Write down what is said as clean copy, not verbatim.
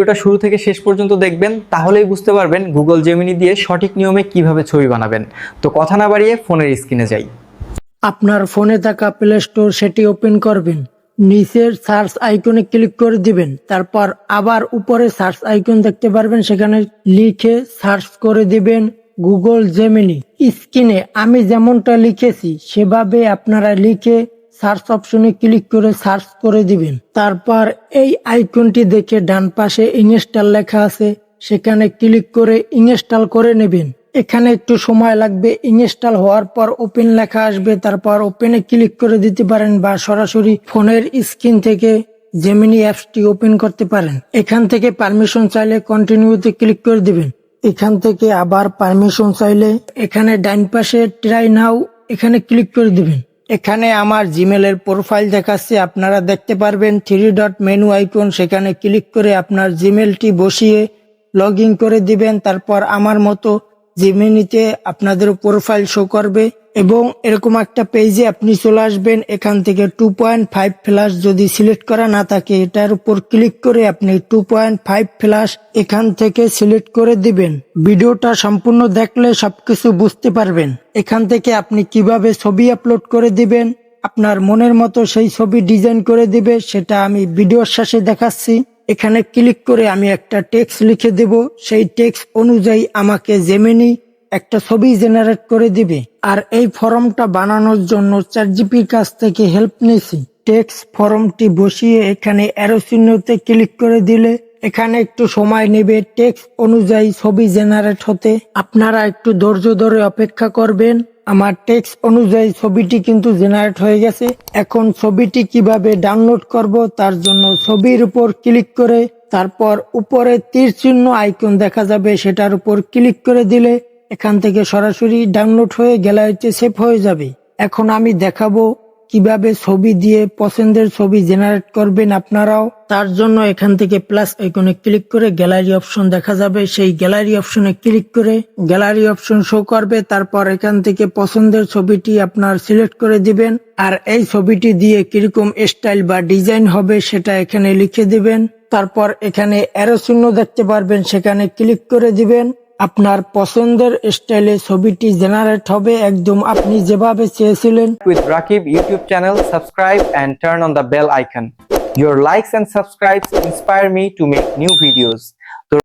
ভিডিওটা শুরু থেকে শেষ পর্যন্ত দেখবেন, তাহলেই বুঝতে পারবেন গুগল জেমিনি দিয়ে সঠিক নিয়মে কিভাবে ছবি বানাবেন। তো কথা না বাড়িয়ে ফোনের স্ক্রিনে যাই। আপনার ফোনে থাকা প্লে স্টোর সেটি ওপেন করবেন। নিচের সার্চ আইকনে ক্লিক করে দিবেন, তারপর আবার উপরে সার্চ আইকন দেখতে পারবেন, সেখানে লিখে সার্চ করে দিবেন গুগল জেমিনি। স্ক্রিনে আমি যেমনটা লিখেছি সেভাবে আপনারা লিখে সার্চ অপশনে ক্লিক করে সার্চ করে দিবেন। তারপর এই আইকনটি দেখে ডান পাশে ইনস্টল লেখা আছে, সেখানে ক্লিক করে ইনস্টল করে নেবেন। এখানে একটু সময় লাগবে। ইনস্টল হওয়ার পর ওপেন লেখা আসবে, তারপর ওপেনে ক্লিক করে দিতে পারেন বা সরাসরি ফোনের স্ক্রিন থেকে জেমিনি অ্যাপসটি ওপেন করতে পারেন। এখান থেকে পারমিশন চাইলে কন্টিনিউতে ক্লিক করে দিবেন। এখান থেকে আবার পারমিশন চাইলে এখানে ডান পাশে ট্রাই নাও এখানে ক্লিক করে দিবেন। এখানে আমার জিমেলের প্রোফাইল দেখাচ্ছে, আপনারা দেখতে পারবেন 3 ডট মেনু আইকন, সেখানে ক্লিক করে আপনার জিমেলটি বসিয়ে লগ ইন করে দিবেন। তারপর আমার মতো জেমিনিতে আপনাদের প্রোফাইল শো করবে এবং এরকম একটা পেজে আপনি চলে আসবেন। এখান থেকে 2.5 ফ্ল্যাশ যদি সিলেক্ট করা না থাকে, এটার উপর ক্লিক করে আপনি 2.5 ফ্ল্যাশ এখান থেকে সিলেক্ট করে দিবেন। ভিডিওটা সম্পূর্ণ দেখলে সবকিছু বুঝতে পারবেন। এখান থেকে আপনি কিভাবে ছবি আপলোড করে দিবেন, আপনার মনের মতো সেই ছবি ডিজাইন করে দিবে, সেটা আমি ভিডিওর শেষে দেখাচ্ছি। এখানে ক্লিক করে আমি একটা টেক্সট লিখে দেব, সেই টেক্সট অনুযায়ী আমাকে জেমিনি একটা ছবি জেনারেট করে দিবে। আর এই ফর্মটা বানানোর জন্য চ্যাটজিপিটির কাছ থেকে হেল্প নিয়েছি। টেক্সট ফর্মটি বসিয়ে এখানে অ্যারো চিহ্নতে ক্লিক করে দিলে এখানে একটু সময় নেবে টেক্সট অনুযায়ী ছবি জেনারেট হতে। আপনারা একটু ধৈর্য ধরে অপেক্ষা করবেন। আমার টেক্সট অনুযায়ী ছবিটি কিন্তু জেনারেট হয়ে গেছে। এখন ছবিটি কিভাবে ডাউনলোড করব, তার জন্য ছবির উপর ক্লিক করে তারপর উপরে তীর চিহ্ন আইকন দেখা যাবে, সেটার উপর ক্লিক করে দিলে এখান থেকে সরাসরি ডাউনলোড হয়ে গ্যালারিতে সেভ হয়ে যাবে। এখন আমি দেখাবো কিভাবে ছবি দিয়ে পছন্দের ছবি জেনারেট করবেন আপনারাও। তার জন্য এখান থেকে প্লাস আইকনে ক্লিক করে গ্যালারি অপশন দেখা যাবে, সেই গ্যালারি অপশনে ক্লিক করে গ্যালারি অপশন শো করবে। তারপর এখান থেকে পছন্দের ছবিটি আপনার সিলেক্ট করে দিবেন, আর এই ছবিটি দিয়ে কিরকম স্টাইল বা ডিজাইন হবে সেটা এখানে লিখে দিবেন। তারপর এখানে অ্যারো চিহ্ন দেখতে পারবেন, সেখানে ক্লিক করে দিবেন। আপনার পছন্দের স্টাইলে ছবিটি জেনারেট হবে, একদম আপনি যেভাবে চেয়েছিলেন। With Rakib YouTube channel, subscribe and turn on the bell icon. Your likes and subscribes inspire me to make new videos.